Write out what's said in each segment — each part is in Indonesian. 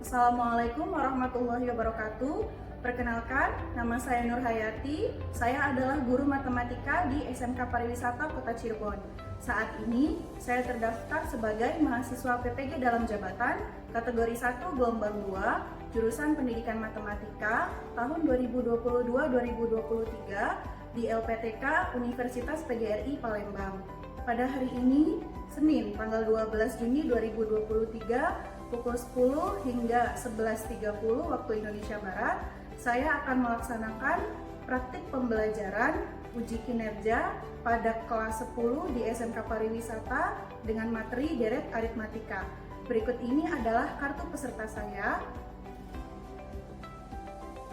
Assalamualaikum warahmatullahi wabarakatuh. Perkenalkan, nama saya Nur Hayati. Saya adalah guru matematika di SMK Pariwisata Kota Cirebon. Saat ini, saya terdaftar sebagai mahasiswa PPG dalam jabatan kategori 1 gelombang 2, jurusan Pendidikan Matematika tahun 2022-2023 di LPTK Universitas PGRI Palembang. Pada hari ini, Senin, tanggal 12 Juni 2023, pukul 10 hingga 11.30 waktu Indonesia Barat, saya akan melaksanakan praktik pembelajaran uji kinerja pada kelas 10 di SMK Pariwisata dengan materi deret aritmatika. Berikut ini adalah kartu peserta saya.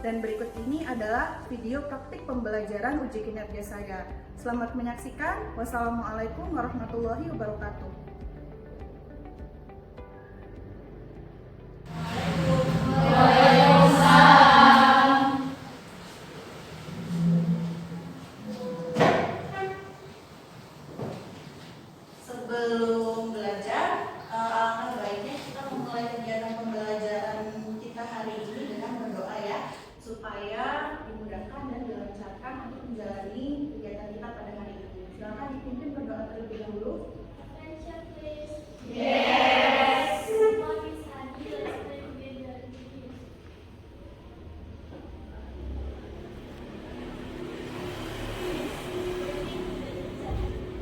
Dan berikut ini adalah video praktik pembelajaran uji kinerja saya. Selamat menyaksikan. Wassalamualaikum warahmatullahi wabarakatuh. Sebelum belajar, alangkah baiknya kita memulai kegiatan pembelajaran kita hari ini dengan berdoa ya, supaya dimudahkan dan dilancarkan untuk menjalani kegiatan kita pada hari ini. Silakan dipimpin berdoa terlebih dahulu. Attention please. Yes. What is happy? Let's play together.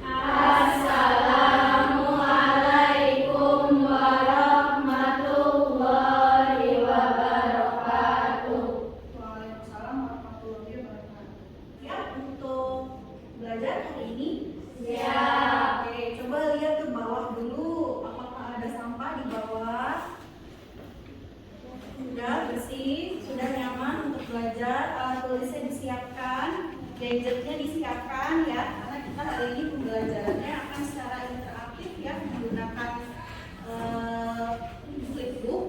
Assalamualaikum warahmatullahi wabarakatuh. Waalaikumsalam warahmatullahi wabarakatuh. Siap untuk belajar hari ini? Siap. Oke, coba lihat ke bawah dulu. Apakah ada sampah di bawah? Sudah bersih, sudah nyaman untuk belajar. Alat tulisnya disiapkan, gadgetnya disiapkan ya. Karena kita hari ini pembelajarannya akan secara interaktif ya, menggunakan flipbook,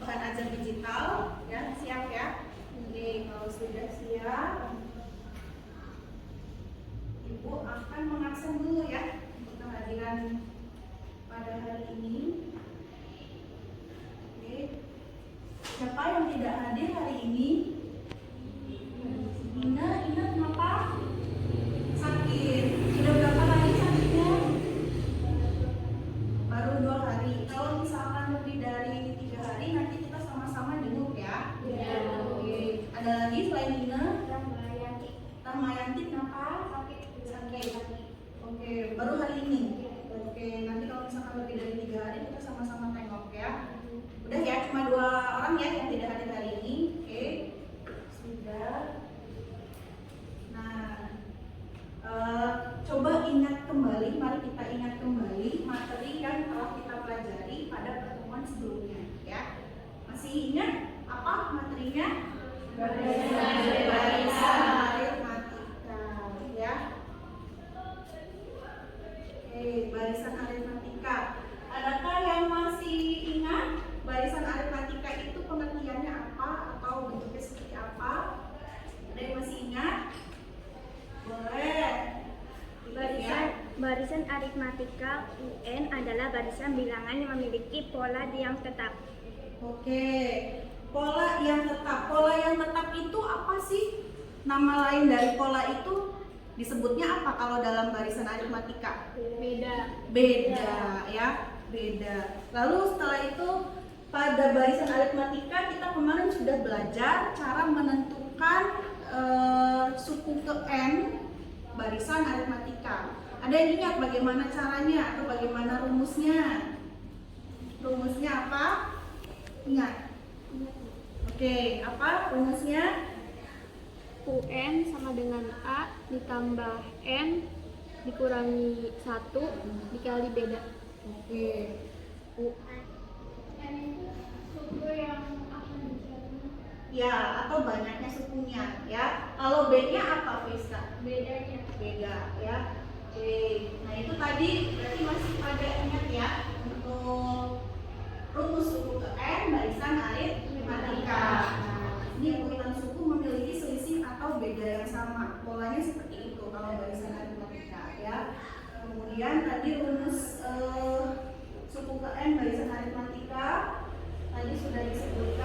bahan ajar digital ya. Siap ya? Oke, kalau sudah siap, Ibu akan mengaksen dulu ya untuk kehadiran pada hari ini. Oke. Siapa yang tidak hadir hari ini? Ina kenapa? Sakit. Sudah berapa hari sakitnya? Baru 2 hari. Kalau misalkan lebih dari 3 hari, nanti kita sama-sama jenguk ya. Ya. Oke. Ada lagi selain Ina? Rahmayati. Rahmayanti kenapa? Sakit. Oke, baru hari ini. Oke, nanti kalau misalkan lebih dari 3 hari kita sama-sama tengok ya. Udah ya, cuma 2 orang ya yang tidak hadir hari ini. Oke, sudah. Nah, coba ingat kembali, mari kita ingat kembali materi yang telah kita pelajari pada pertemuan sebelumnya ya. Masih ingat apa materinya? Barisan aritmatika ya. Oke, barisan aritmatika. Adakah yang masih ingat barisan aritmatika itu pengertiannya apa atau bentuknya seperti apa? Ada yang masih ingat? Boleh. Barisan aritmatika UN adalah barisan bilangan yang memiliki pola yang tetap. Oke, pola yang tetap. Pola yang tetap itu apa sih? Nama lain dari pola itu disebutnya apa kalau dalam barisan aritmatika? Beda ya, beda. Lalu setelah itu pada barisan aritmatika kita kemarin sudah belajar cara menentukan suku ke n barisan aritmatika. Ada yang ingat bagaimana caranya atau bagaimana rumusnya? Rumusnya apa? Ingat? Oke, apa rumusnya? UN sama dengan A ditambah N dikurangi 1 dikali beda. Oke. N itu suku yang akan dicari. Ya, atau banyaknya sukunya ya. Kalau B-nya apa, Fiska? Bedanya. Beda ya. Oke. Nah, itu tadi berarti masih pada ingat ya untuk rumus suku ke n barisan aritmatika. Nah, ini urutan suku memiliki selisih atau beda yang sama. Polanya seperti itu kalau barisan aritmatika ya. Kemudian tadi rumus suku ke n barisan aritmatika tadi sudah disebutkan.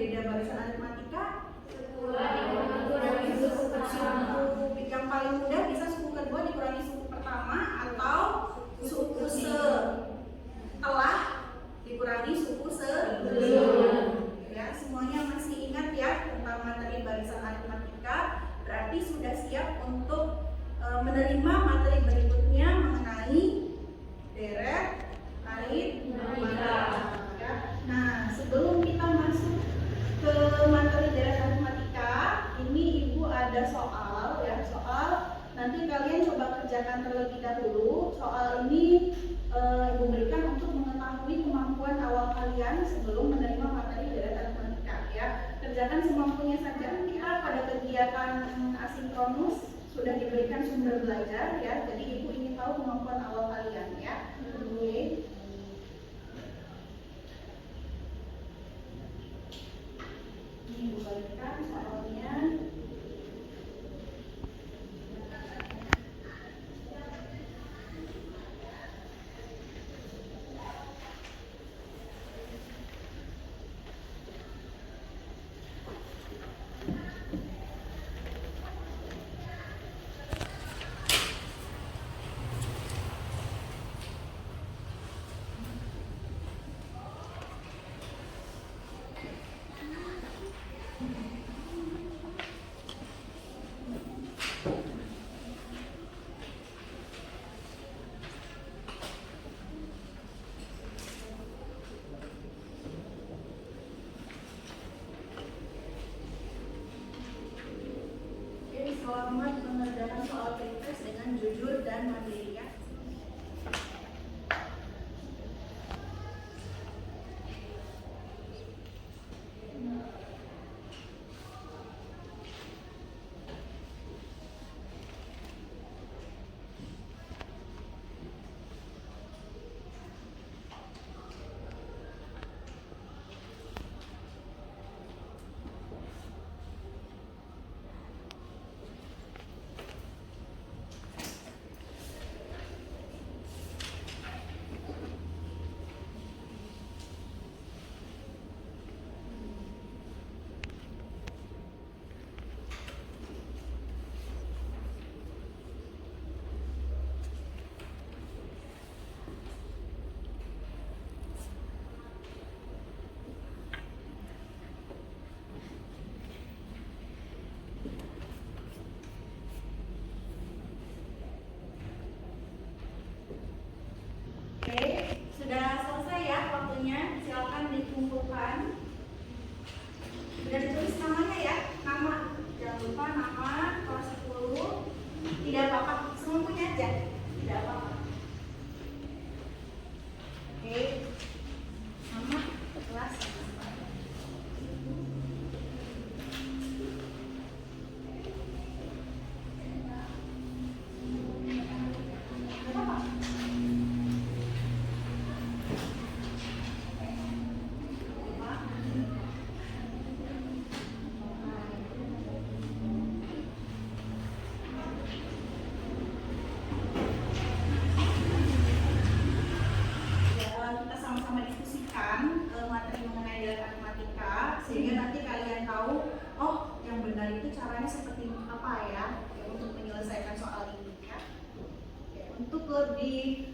beda barisan aritmatika? Dikurangi suku pertama. Suku yang paling mudah bisa suku kedua dikurangi suku pertama atau suku setelah dikurangi suku sebelum. Ya, semuanya masih ingat ya tentang materi barisan aritmatika, berarti sudah siap untuk menerima materi berikutnya mengenai deret aritmatika. Ya. Nah, sebelum kita masuk ke materi deret aritmatika, ini Ibu ada soal ya, soal nanti kalian coba kerjakan terlebih dahulu. Soal ini Ibu berikan untuk mengetahui kemampuan awal kalian sebelum menerima materi deret aritmatika ya. Kerjakan semampunya saja. Kita pada kegiatan asinkronus sudah diberikan sumber belajar ya. Jadi Ibu ingin tahu kemampuan awal kalian ya. Oke. Ini Ibu berikan soalnya. Selamat mengerjakan soal pretest dengan jujur dan mandiri ya. Oke, sudah selesai ya waktunya. Silakan dikumpulkan. Sudah ditulis namanya ya, nama. Jangan lupa nama, kelas 10. Tidak apa-apa, semua punya aja. Tidak apa-apa. Oke, nama, kelas. Kita sama-sama diskusikan materi mengenai deret aritmatika sehingga nanti kalian tahu, oh yang benar itu caranya seperti apa ya, untuk menyelesaikan soal ini ya. Untuk lebih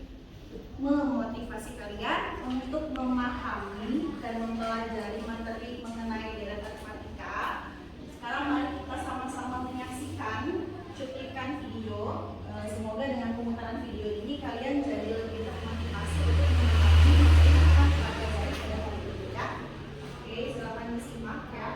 memotivasi kalian untuk memahami dan mempelajari materi mengenai deret aritmatika, sekarang mari kita sama-sama menyaksikan cuplikan video. Semoga dengan pemutaran video ini kalian jadi lebih termotivasi untuk mengetahui materi yang akan kita pelajari pada hari ini ya. Oke, silakan disimak ya.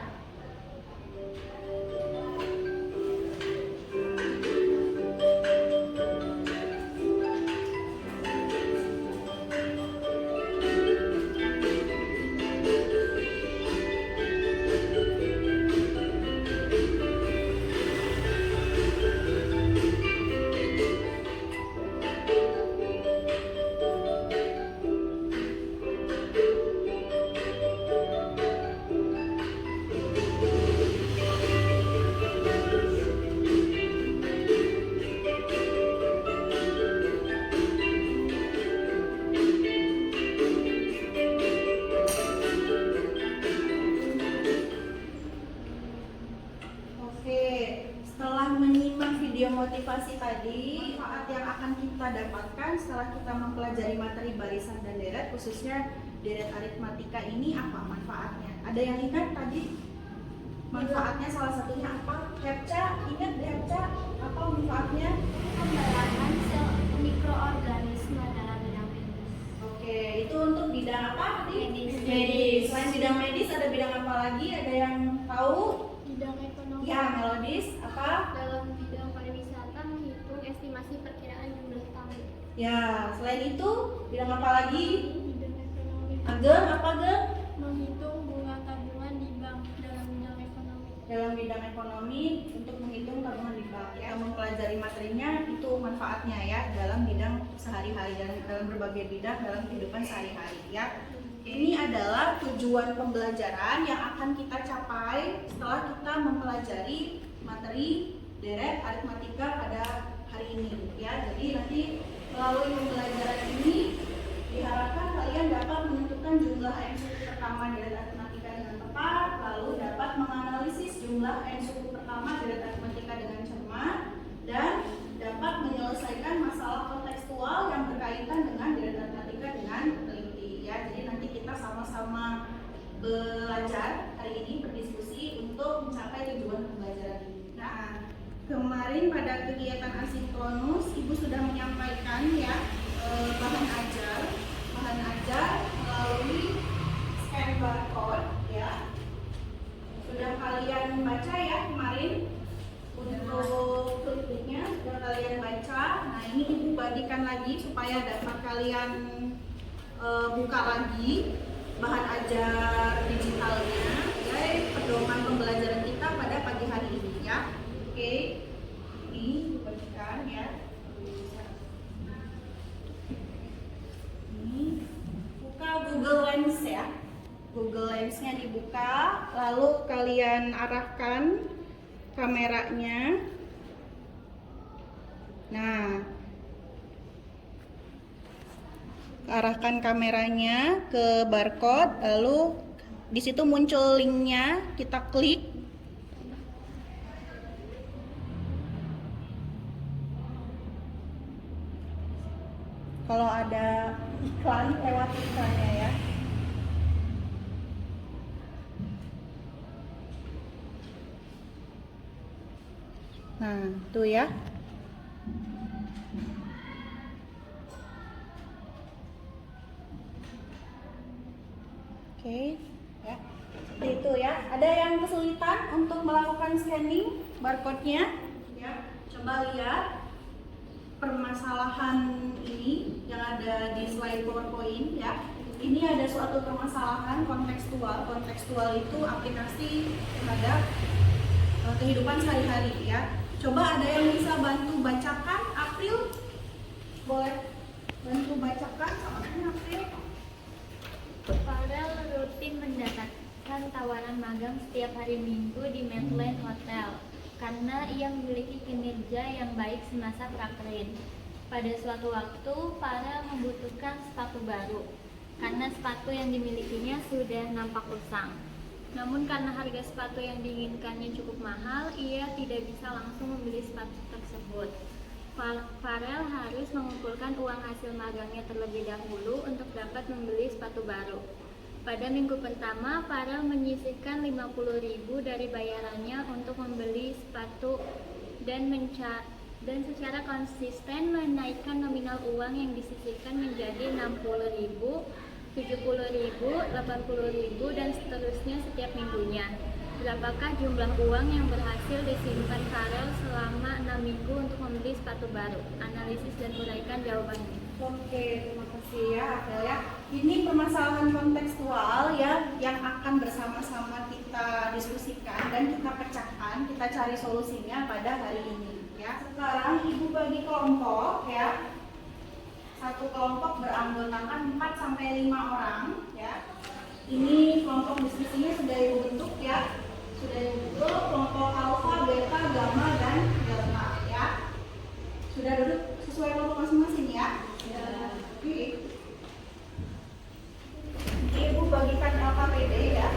motivasi tadi, manfaat yang akan kita dapatkan setelah kita mempelajari materi barisan dan deret, khususnya deret aritmatika ini apa manfaatnya? Ada yang ingat tadi? Manfaatnya salah satunya apa? Hepca, ingat Hepca? Apa manfaatnya? Pembayaran sel mikroorganisme dalam bidang medis. Oke, itu untuk bidang apa tadi? Medis. Selain bidang medis ada bidang apa lagi? Ada yang tahu? Bidang ekonomi. Ya, Melodis. Apa? Dalam bidang pariwisata menghitung estimasi perkiraan jumlah tamu. Ya, selain itu bidang apa lagi? Bidang ekonomi. Ageng, apa Ageng? Menghitung bunga tabungan di bank dalam bidang ekonomi. Dalam bidang ekonomi untuk menghitung tabungan di bank ya, mempelajari materinya itu manfaatnya ya dalam bidang sehari-hari dan dalam berbagai bidang dalam kehidupan sehari-hari ya. Ini adalah tujuan pembelajaran yang akan kita capai setelah kita mempelajari materi deret aritmatika pada hari ini ya. Jadi nanti melalui pembelajaran ini diharapkan kalian dapat menentukan jumlah n suku pertama deret aritmatika dengan tepat, lalu dapat menganalisis jumlah n suku pertama deret aritmatika dengan cermat, dan dapat menyelesaikan masalah kontekstual yang berkaitan dengan deret aritmatika dengan teliti ya. Jadi nanti kita sama-sama belajar hari ini, berdiskusi untuk mencapai tujuan pembelajaran ini. Nah, kemarin pada kegiatan asinkronus Ibu sudah menyampaikan ya bahan ajar melalui scan barcode ya. Sudah kalian baca ya kemarin untuk kliniknya, sudah kalian baca. Nah, ini Ibu bagikan lagi supaya dapat kalian buka lagi bahan ajar digitalnya dari pedoman pembelajaran kita pada pagi hari ini ya. Oke, ini bagikan ya. Ini buka Google Lens ya. Google Lens-nya dibuka, lalu kalian arahkan kameranya. Nah, arahkan kameranya ke barcode, lalu di situ muncul linknya, kita klik. Kalau ada iklan, lewat iklannya ya. Nah, tuh ya. Oke, ya. Seperti itu ya. Ada yang kesulitan untuk melakukan scanning barcode-nya? Ya, coba lihat permasalahan ini yang ada di slide PowerPoint ya. Ini ada suatu permasalahan kontekstual. Kontekstual itu aplikasi terhadap kehidupan sehari-hari ya. Coba ada yang bisa bantu bacakan, April? Boleh bantu bacakan sama April? Farel rutin mendapatkan tawaran magang setiap hari Minggu di Medland Hotel karena ia memiliki kinerja yang baik semasa prakerin. Pada suatu waktu, Farel membutuhkan sepatu baru karena sepatu yang dimilikinya sudah nampak usang. Namun karena harga sepatu yang diinginkannya cukup mahal, ia tidak bisa langsung membeli sepatu tersebut. Farel harus mengumpulkan uang hasil magangnya terlebih dahulu untuk dapat membeli sepatu baru. Pada minggu pertama, Farel menyisihkan 50.000 dari bayarannya untuk membeli sepatu dan secara konsisten menaikkan nominal uang yang disisihkan menjadi 60.000, 70.000, 80.000 dan seterusnya setiap minggunya. Berapakah jumlah uang yang berhasil disimpan Farel selama 6 minggu untuk membeli sepatu baru? Analisis dan uraikan jawabannya. Oke, terima kasih ya April ya. Ini permasalahan kontekstual ya yang akan bersama-sama kita diskusikan dan kita pecahkan, kita cari solusinya pada hari ini ya. Sekarang Ibu bagi kelompok ya. Satu kelompok beranggotakan 4 sampai 5 orang ya. Ini kelompok diskusinya sudah Ibu bentuk ya. Sudah Ibu bentuk kelompok alfa, beta, gamma dan delta ya. Sudah duduk sesuai kelompok masing-masing ya. Oke. Ibu bagikan LKPD ya.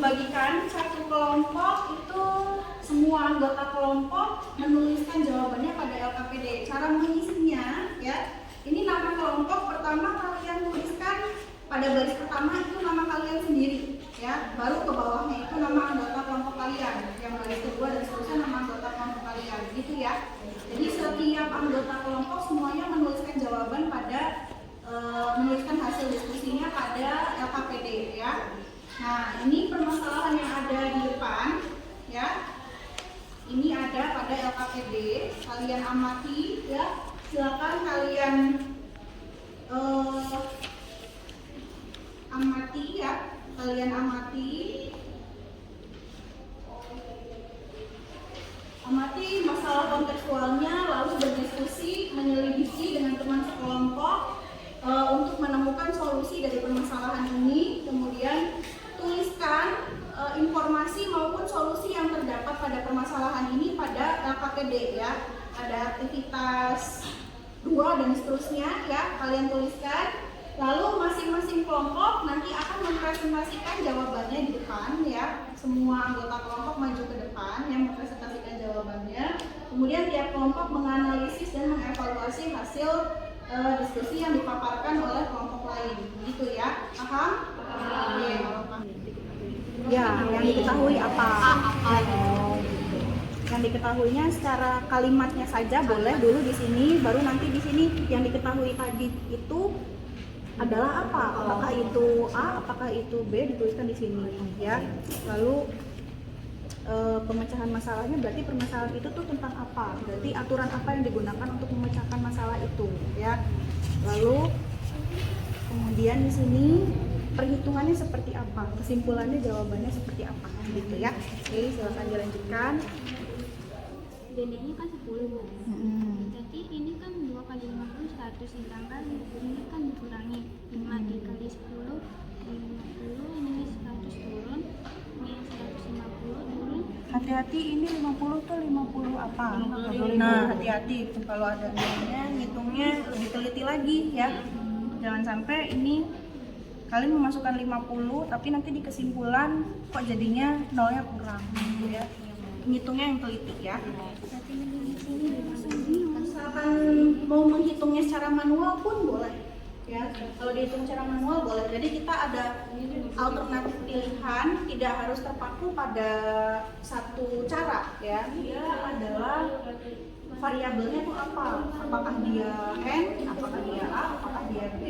membagikan satu kelompok itu semua anggota kelompok menuliskan jawabannya pada LKPD. Cara mengisinya ya, ini nama kelompok pertama kalian tuliskan pada baris pertama itu nama kalian sendiri ya, baru ke bawahnya itu nama anggota kelompok kalian, yang baris kedua dan seterusnya nama anggota kelompok kalian gitu ya. Jadi setiap anggota kelompok semuanya menuliskan jawaban pada menuliskan hasil diskusinya pada LKPD ya. Nah, ini permasalahan yang ada di depan ya. Ini ada pada LKPD, kalian amati ya. Silakan kalian amati ya. Kalian amati masalah kontekstualnya, lalu berdiskusi, menyelidiki dengan teman sekelompok untuk menemukan solusi dari permasalahan ini. Kemudian tuliskan informasi maupun solusi yang terdapat pada permasalahan ini pada LKPD ya. Ada aktivitas 2 dan seterusnya ya, kalian tuliskan. Lalu masing-masing kelompok nanti akan mempresentasikan jawabannya di depan ya. Semua anggota kelompok maju ke depan yang mempresentasikan jawabannya. Kemudian tiap kelompok menganalisis dan mengevaluasi hasil diskusi yang dipaparkan oleh kelompok lain, gitu ya, paham? Ya, yang diketahui apa? Yang diketahuinya secara kalimatnya saja boleh dulu di sini, baru nanti di sini yang diketahui tadi itu adalah apa? Apakah itu A, apakah itu B, dituliskan di sini, ya. Lalu pemecahan masalahnya berarti permasalahan itu tuh tentang apa, berarti aturan apa yang digunakan untuk memecahkan masalah itu ya. Lalu kemudian di sini perhitungannya seperti apa, kesimpulannya jawabannya seperti apa gitu ya. Oke, silakan dilanjutkan. Bedanya kan 10 Bu. Jadi ini kan 2 kali 50 100, sedangkan ini kan dikurangi 5 dikali 10 50, ini 100 turun, ini 150 turun. Hati-hati, ini 50 tuh 50 apa? Nah, hati-hati kalau ada nilainya, ngitungnya lebih teliti lagi ya. Jangan sampai ini kalian memasukkan 50 tapi nanti di kesimpulan kok jadinya nolnya kurang gitu ya. Ngitungnya yang teliti ya. Misalkan mau menghitungnya secara manual pun boleh ya. Kalau dihitung secara manual boleh. Jadi kita ada alternatif pilihan, tidak harus terpaku pada satu cara ya. Dia adalah variabelnya itu apa? Apakah dia N, apakah dia A, apakah dia B,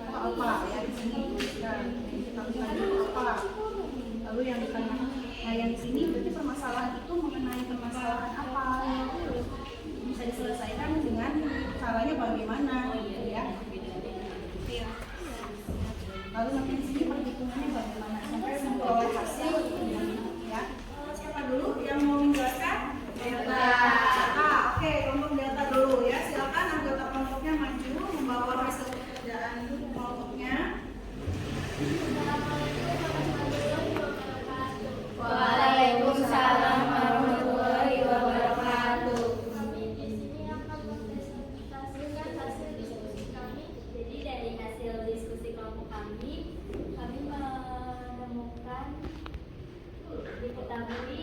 atau apa ya di sini dan kita lihat apa. Lalu yang di tengah, nah yang di sini berarti permasalahan itu mengenai permasalahan apa? Bisa diselesaikan dengan caranya bagaimana gitu ya. Lalu nanti di sini perhitungannya bagaimana sampai memperoleh hasil ya. Siapa dulu yang mau menjelaskan? Delta. Oke, kelompok delta dulu ya. Silakan anggota kelompoknya maju membawa hasil pekerjaan kelompoknya. Waalaikumsalam warahmatullahi wabarakatuh. Kami di sini akan mempresentasikan hasil diskusi kami. Jadi dari hasil diskusi kelompok kami menemukan diketahui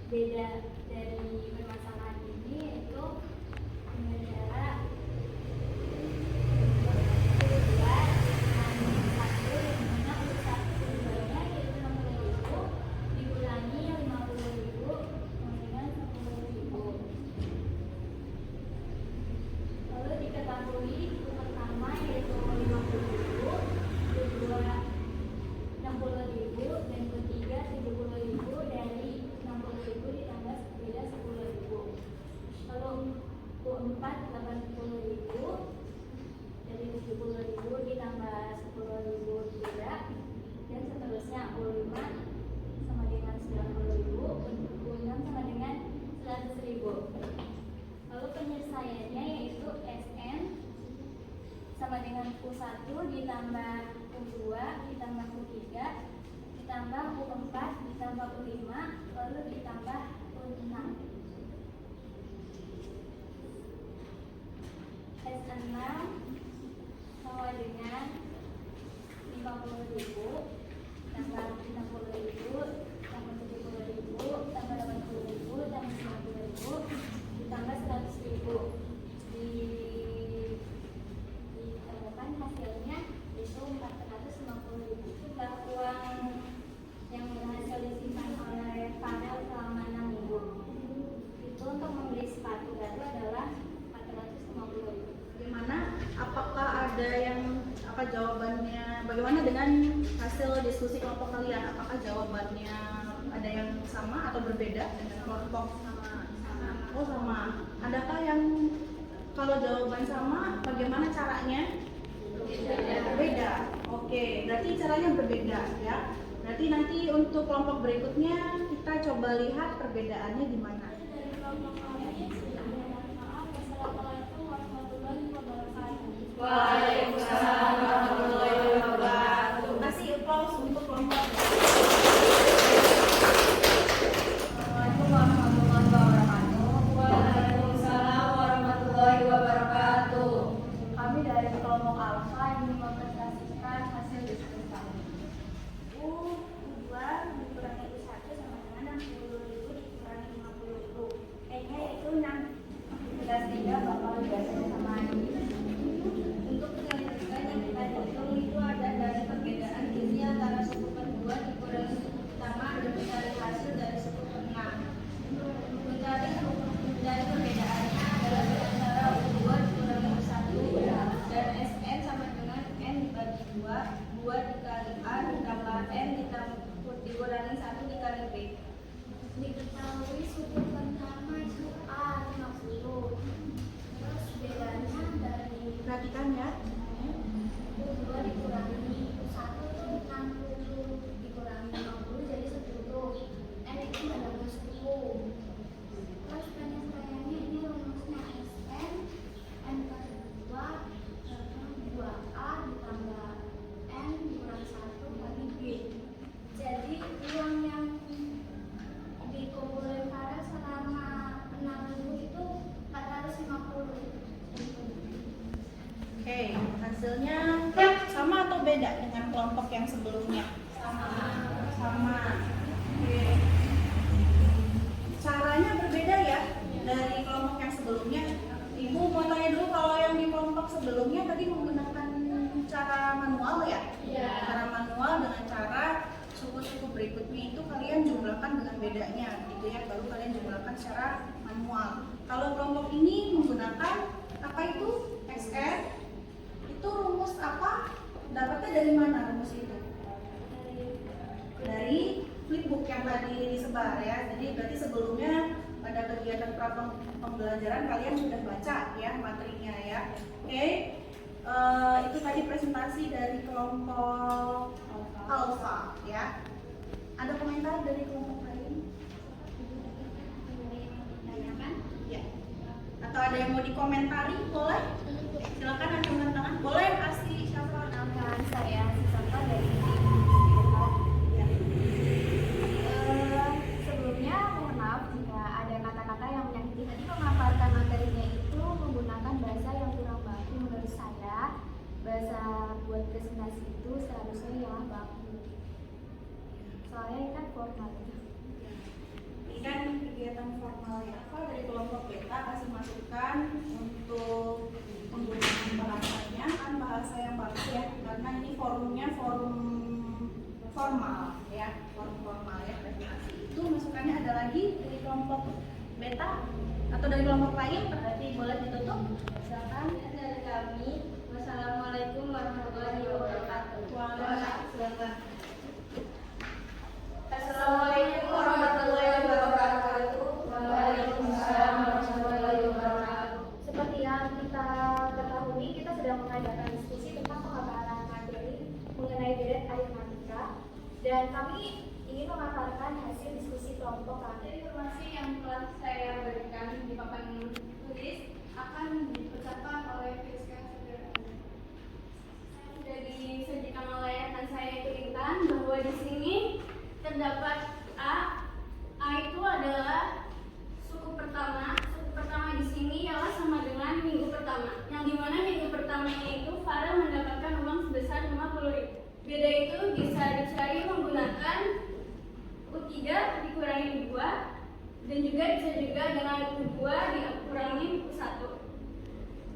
beda dari permasalahan ini yaitu dengan cara sama dengan U1 ditambah U2 ditambah U3 ditambah U4 ditambah U5 lalu ditambah U6. S6 sama dengan 50.000 tambah 60.000 ditambah 100.000. Ditemukan hasilnya itu 450.000. Jumlah uang yang berhasil disimpan oleh Farel selama 6 minggu itu untuk membeli sepatu baru adalah 450.000. Gimana? Apakah ada yang jawabannya? Bagaimana dengan hasil diskusi kelompok kalian? Apakah jawabannya ada yang sama atau berbeda dengan kelompok? Oh sama. Adakah yang kalau jawaban sama, bagaimana caranya? Berbeda. Oke, berarti caranya berbeda ya. Berarti nanti untuk kelompok berikutnya kita coba lihat perbedaannya di mana. Waalaikumsalam warahmatullahi wabarakatuh. Kasih applause untuk kelompok. Assalamualaikum warahmatullahi wabarakatuh. Waalaikumsalam warahmatullahi wabarakatuh. Kami dari kelompok Alfa ingin mempresentasikan hasil diskusi kami. U2 dikurangi U1 sama dengan 60.000 dikurangi 50.000. N-nya yaitu 6. Jelas 3 bakal biasanya sama ini. Untuk penyelidikan yang kita hitung itu ada dari perbedaan gizi antara suku kedua dikurangi suku pertama dan mencari hasil dari suku keenam. Mencari perbedaannya adalah antara U2 dikurangi U1 dan SN sama dengan N dibagi 2 dikali A ditambah N dikurangi 1 dikali B. Diketahui suku pertama itu A 50. Terus bedanya dari Perhatikan ya. U2 dikurangi U1 itu 60 dikurangi 50 jadi 10. N itu menambah 10. Terus penyelesaiannya ini rumusnya SN N per 2 2A ditambah N dikurangi 1 kali B. Jadi uang yang dikumpulin Farel selama 6 minggu itu 450. Oke, hasilnya sama atau beda dengan kelompok yang sebelumnya? Sama. Oke. Caranya berbeda ya dari kelompok yang sebelumnya. Ibu mau tanya dulu, kalau yang di kelompok sebelumnya tadi menggunakan cara manual ya? Iya. Cara manual dengan cara suku-suku berikutnya itu kalian jumlahkan dengan bedanya gitu ya, baru kalian jumlahkan secara manual. Kalau kelompok ini menggunakan apa itu? XR. Itu rumus apa? Dapatnya dari mana rumus itu? Dari flipbook yang tadi disebar ya. Jadi berarti sebelumnya pada kegiatan pembelajaran kalian sudah baca ya materinya ya. Oke. Itu tadi presentasi dari kelompok Alfa ya. Ada komentar dari kelompok lain? Ya. Atau ada yang mau dikomentari? Boleh? Silakan angkat tangan. Boleh kasih siapa? Nama saya Sisanta dari tim. Ya. Sebelumnya mohon maaf jika ada kata-kata yang menyakiti hati. Memaparkan materinya itu menggunakan bahasa yang kurang baku menurut saya. Bahasa buat presentasi itu seharusnya yang baku. Soalnya ini kan formal. Ini kan kegiatan formal ya. Kalau dari kelompok beta kasih masukan untuk penggunaan bahasanya, kan bahasa yang bagus ya, karena ini forumnya forum formal ya, forum formal ya. Itu masukannya ada lagi dari kelompok beta atau dari kelompok lain, berarti boleh ditutup. Silakan. Dari kami, wassalamualaikum warahmatullahi wabarakatuh. Waalaikumsalam. Assalamualaikum warahmatullahi wabarakatuh. Waalaikumsalam warahmatullahi wabarakatuh. Seperti yang kita ketahui, kita sedang mengadakan diskusi tentang pemaparan materi mengenai beret aritmatika, dan kami ingin memaparkan hasil diskusi kelompok kami. Informasi yang telah saya berikan di papan tulis akan diucapkan oleh Friska saudara. Sudah disajikan oleh rekan saya itu Intan bahwa di sini terdapat A. A itu adalah suku pertama. Suku pertama di sini ialah sama dengan minggu pertama. Yang dimana minggu pertamanya itu Farel mendapatkan uang sebesar 50.000. Beda itu bisa dicari menggunakan U3 dikurangi 2 Dan juga bisa juga dengan U2 dikurangi U1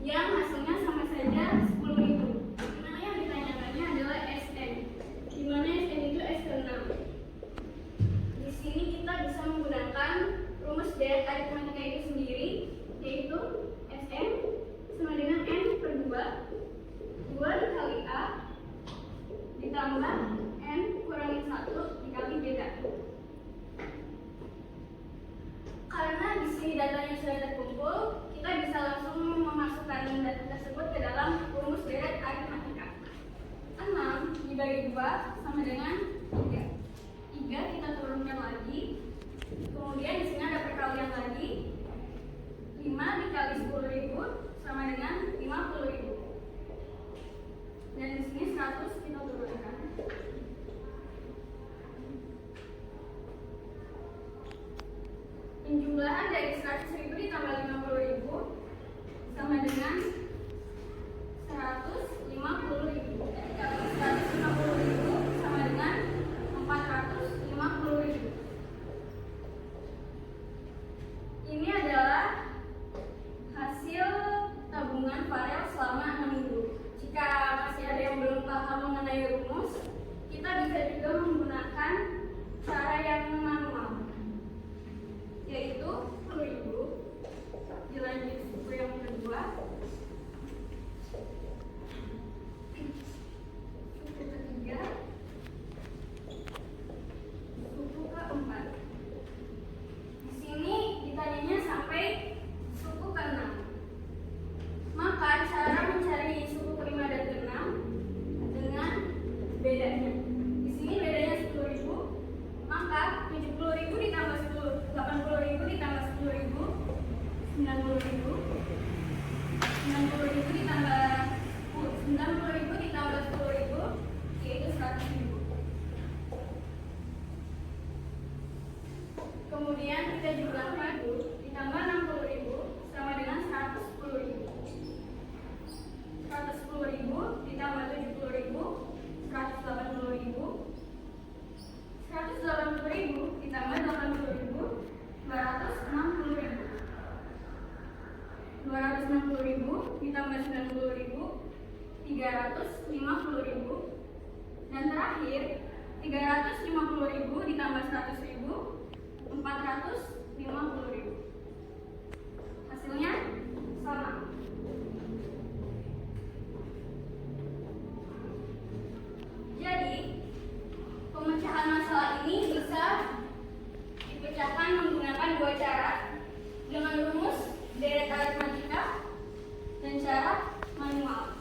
yang hasilnya sama saja 10.000. Dimana yang ditanyakannya adalah Sn, dimana Sn itu S ke 6. Di sini kita bisa menggunakan rumus deret aritmatika itu sendiri, yaitu Sn sama dengan N per 2 dikali A ditambah N kurangi 1 dikali beta. Karena di sini datanya sudah terkumpul, kita bisa langsung memasukkan data tersebut ke dalam rumus deret aritmatika. 6 dibagi 2 sama dengan 3. 3 kita turunkan lagi. Kemudian di sini ada perkalian lagi. 5 dikali 10.000 sama dengan 50.000. Dan di sini 100 kita turunkan. Penjumlahan dari 100.000 ditambah 50.000 sama dengan 150.000. Dikali 150.000 sama dengan 450.000. Ini adalah hasil tabungan Farel selama 6 minggu. Jika masih ada yang belum paham mengenai rumus, kita bisa juga menggunakan cara yang manual, yaitu 10.000 dilanjut suku yang kedua, suku ketiga, suku keempat. Di sini ditanyanya sampai suku ke-6. Maka cara mencari suku ke-5 dan ke-6 dengan bedanya. Di sini bedanya 10.000, maka 70.000 ditambah 80.000 ditambah 10.000, 90.000. 90.000 ditambah 90.000 ditambah 10.000 yaitu 100.000. Kemudian kita jumlahkan ditambah 60.000 sama dengan 110.000. 110.000 ditambah 70.000, 180.000. 180.000 ditambah 80.000, 260.000. 260.000 ditambah 90.000, 350.000. Dan terakhir 350.000 ditambah 100.000, 450.000. Hasilnya sama. Jadi pemecahan masalah ini bisa dipecahkan menggunakan dua cara, dengan rumus deret aritmatika dan cara manual.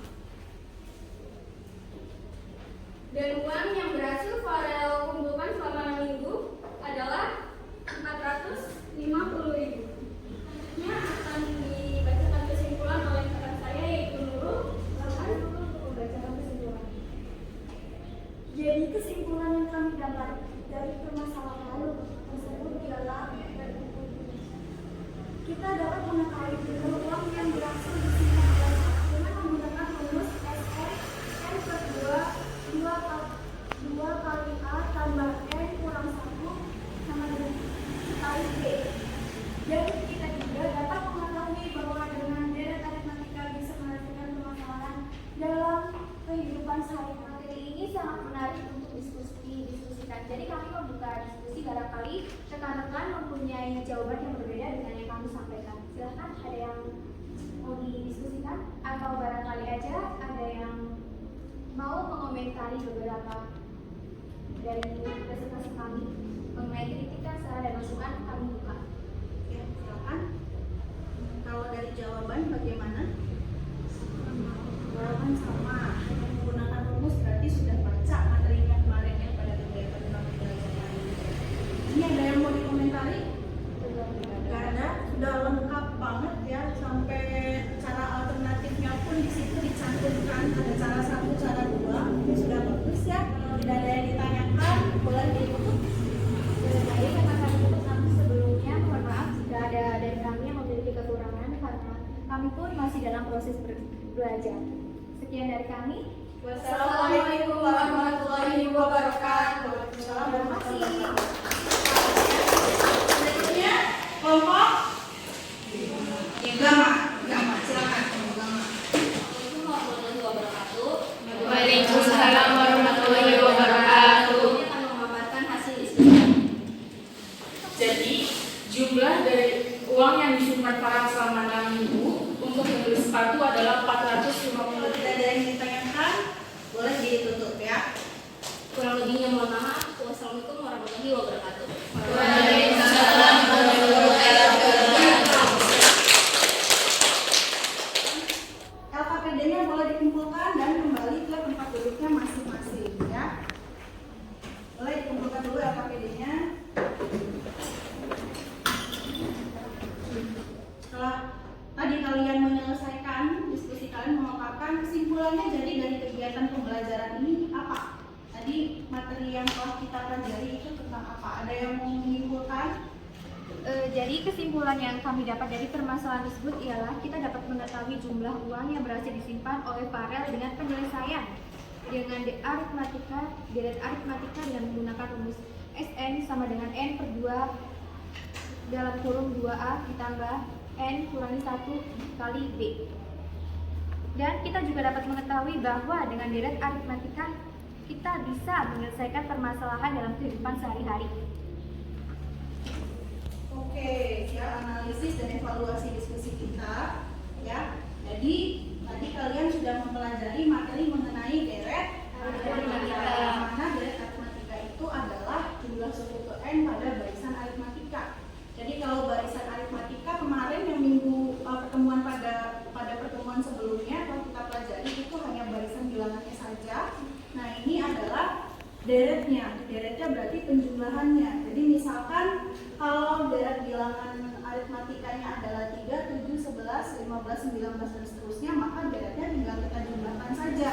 Dan uang yang berhasil Farel kumpulkan selama 6 minggu adalah 450.000. Selanjutnya akan dibacakan kesimpulan oleh rekan saya yaitu Nurul. Silakan Nurul membacakan kesimpulan. Jadi kesimpulan yang kami dapat dari permasalahan tersebut ialah kita dapat mengetahui jumlah uang yang berhasil disimpan dengan menggunakan rumus SN N per 2 kali A tambah N kurang 1 sama dengan kali B. Dan kita juga dapat mengetahui bahwa dengan deret aritmatika bisa menghasilkan permasalahan dalam kehidupan sehari-hari. Ini sangat menarik untuk diskusikan. Jadi kami membuka diskusi, barangkali rekan-rekan mempunyai jawaban yang berbeda dengan yang kami sampaikan. Silahkan, ada yang mau didiskusikan atau barangkali aja ada yang mau mengomentari beberapa dari presentasi kami mengenai kritikan, saran dan masukan kami buka. Ya, silakan. Kalau dari jawaban bagaimana? Jawaban sama. Hanya menggunakan rumus berarti sudah baca materinya kemarin ya pada kegiatan kami belajar hari ini. Ini ada yang mau dikomentari? Tidak ada. Sudah lengkap banget ya, sampai cara alternatifnya pun di situ dicantumkan. Ada cara 1, cara 2. Ini sudah bagus ya. Tidak ada yang ditanyakan. Boleh ditutup. Baik, akan kami tutup, namun sebelumnya mohon maaf jika ada dari kami yang memiliki kekurangan karena kami pun masih dalam proses belajar. Sekian dari kami. Wassalamualaikum warahmatullahi wabarakatuh. Terima kasih. Selanjutnya lebihnya mohon maaf. Wassalamualaikum warahmatullahi wabarakatuh. LKPD-nya boleh dikumpulkan dan kembali ke tempat duduknya masing-masing ya. Boleh dikumpulkan dulu LKPD-nya. Setelah tadi kalian menyelesaikan diskusi kalian mengungkapkan kesimpulannya, jadi dari kegiatan pembelajaran ini apa? Tadi materi yang telah kita pelajari itu tentang apa? Ada yang mau menyimpulkan? Jadi kesimpulan yang kami dapat dari permasalahan tersebut ialah kita dapat mengetahui jumlah uang yang berhasil disimpan oleh Farel dengan penyelesaian dengan deret aritmatika dengan menggunakan rumus SN sama dengan N per 2 dalam kurung 2A ditambah N kurangi 1 kali B. Dan kita juga dapat mengetahui bahwa dengan deret aritmatika kita bisa menyelesaikan permasalahan dalam kehidupan sehari-hari. Oke, ya, analisis dan evaluasi diskusi kita ya. Jadi tadi kalian sudah mempelajari materi mengenai deret aritmatika. Mana deret aritmatika itu adalah jumlah suku ke N pada barisan aritmatika. Jadi kalau barisan aritmatika kemarin yang pertemuan pada pertemuan sebelumnya kalau kita pelajari itu hanya barisan bilangannya saja. Nah, ini adalah deretnya berarti penjumlahannya. Jadi misalkan kalau deret bilangan aritmatikanya adalah 3, 7, 11, 15, 19 dan seterusnya, maka deretnya tinggal kita jumlahkan saja.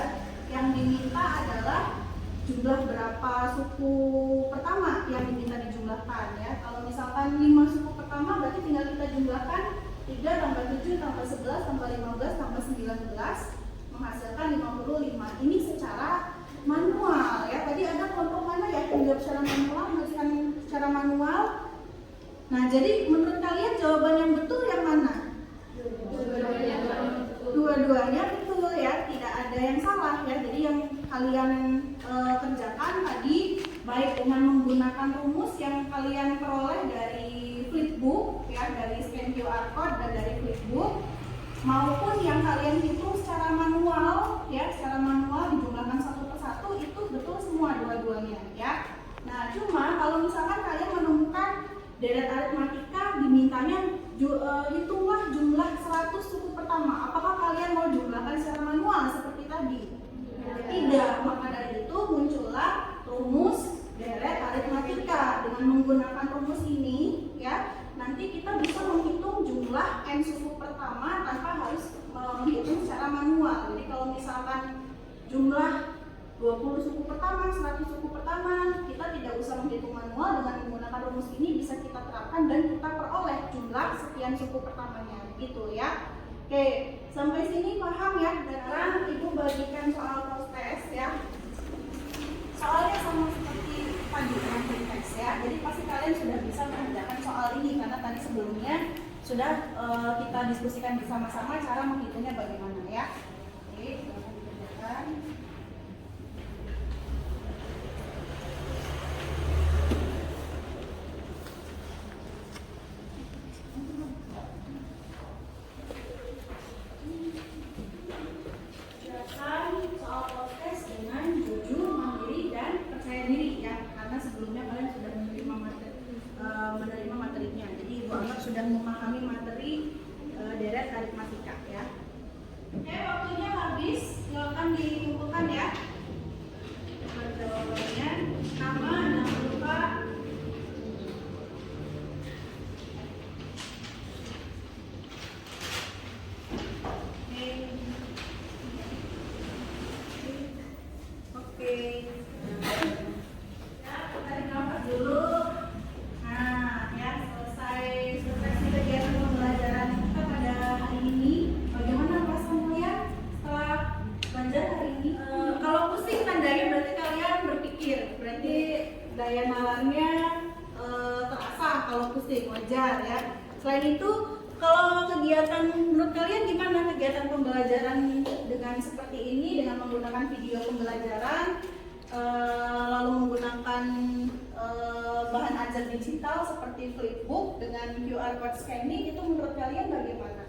Yang diminta adalah jumlah berapa suku pertama yang diminta dijumlahkan ya. Kalau misalkan 5 suku pertama berarti tinggal kita jumlahkan 3 tambah 7 tambah 11 tambah 15 tambah 19 menghasilkan 55. Ini secara manual ya. Tadi ada kelompok mana ya yang jawab secara manual, mengerjakan secara manual. Nah, jadi menurut kalian jawaban yang betul yang mana? Dua-duanya betul ya, tidak ada yang salah ya. Jadi yang kalian kerjakan tadi baik dengan menggunakan rumus yang kalian peroleh dari flipbook ya, dari scan QR code dan dari flipbook, maupun yang kalian hitung secara manual ya, secara manual dijumlahkan satu persatu, itu betul semua dua-duanya ya. Nah, cuma kalau misalkan kalian menemukan deret aritmatika dimintanya hitunglah jumlah 100 suku pertama, apakah kalian mau jumlahkan secara manual seperti tadi? Tidak, maka dari itu muncullah rumus deret aritmatika. Dengan menggunakan rumus ini ya, nanti kita bisa menghitung jumlah N suku pertama tanpa harus menghitung secara manual. Jadi kalau misalkan jumlah 20 suku pertama, 100 suku pertama, kita tidak usah menghitung manual. Dengan menggunakan rumus ini bisa kita terapkan dan kita peroleh jumlah sekian suku pertamanya gitu ya. Oke, sampai sini paham ya? Dan sekarang Ibu bagikan soal tes ya. Soalnya sama seperti tadi yang tes ya. Jadi pasti kalian sudah bisa mengerjakan soal ini karena tadi sebelumnya sudah kita diskusikan bersama-sama cara menghitungnya bagaimana ya. Oke, silakan dikerjakan. Sudah memahami materi deret aritmatika ya. Oke, waktunya habis. Silakan dikumpulkan ya. Jawabannya nama, jangan lupa. Oke. Ya, tarik nafas dulu. Nah, ya, selesai kegiatan pembelajaran kita pada hari ini. Bagaimana perasaan kalian setelah belajar hari ini? Kalau pusing tandanya berarti kalian berpikir, berarti daya nalarnya terasa. Kalau pusing wajar ya. Selain itu, kalau kegiatan menurut kalian gimana kegiatan pembelajaran dengan seperti ini, dengan menggunakan video pembelajaran, lalu menggunakan bahan ajar digital seperti flipbook dengan QR code scanning, itu menurut kalian bagaimana?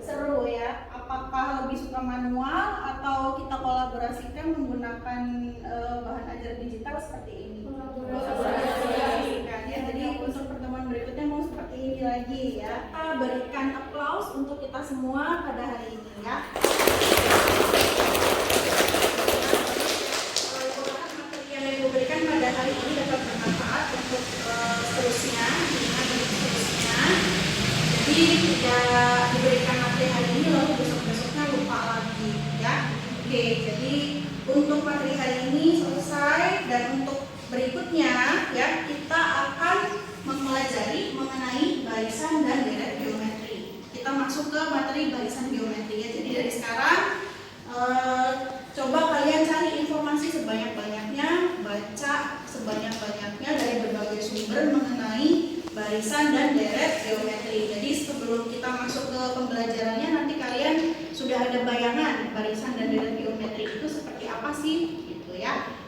Seru ya. Apakah lebih suka manual atau kita kolaborasikan menggunakan bahan ajar apa seperti ini? Kolaborasikan ya. Jadi untuk pertemuan berikutnya mau seperti ini lagi ya. Kita berikan applause untuk kita semua pada hari ini ya. Materi yang Ibu berikan pada hari ini dapat bermanfaat untuk seterusnya. Jadi tidak diberikan materi hari ini lalu besok-besoknya lupa lagi ya. Oke, jadi untuk materi hari ini selesai dan untuk berikutnya ya kita akan mempelajari mengenai barisan dan deret geometri. Kita masuk ke materi barisan geometri ya. Jadi dari sekarang coba kalian cari informasi sebanyak-banyaknya, baca sebanyak-banyaknya dari berbagai sumber mengenai barisan dan deret geometri. Jadi sebelum kita masuk ke pembelajarannya nanti kalian sudah ada bayangan barisan dan deret geometri itu seperti apa sih gitu ya.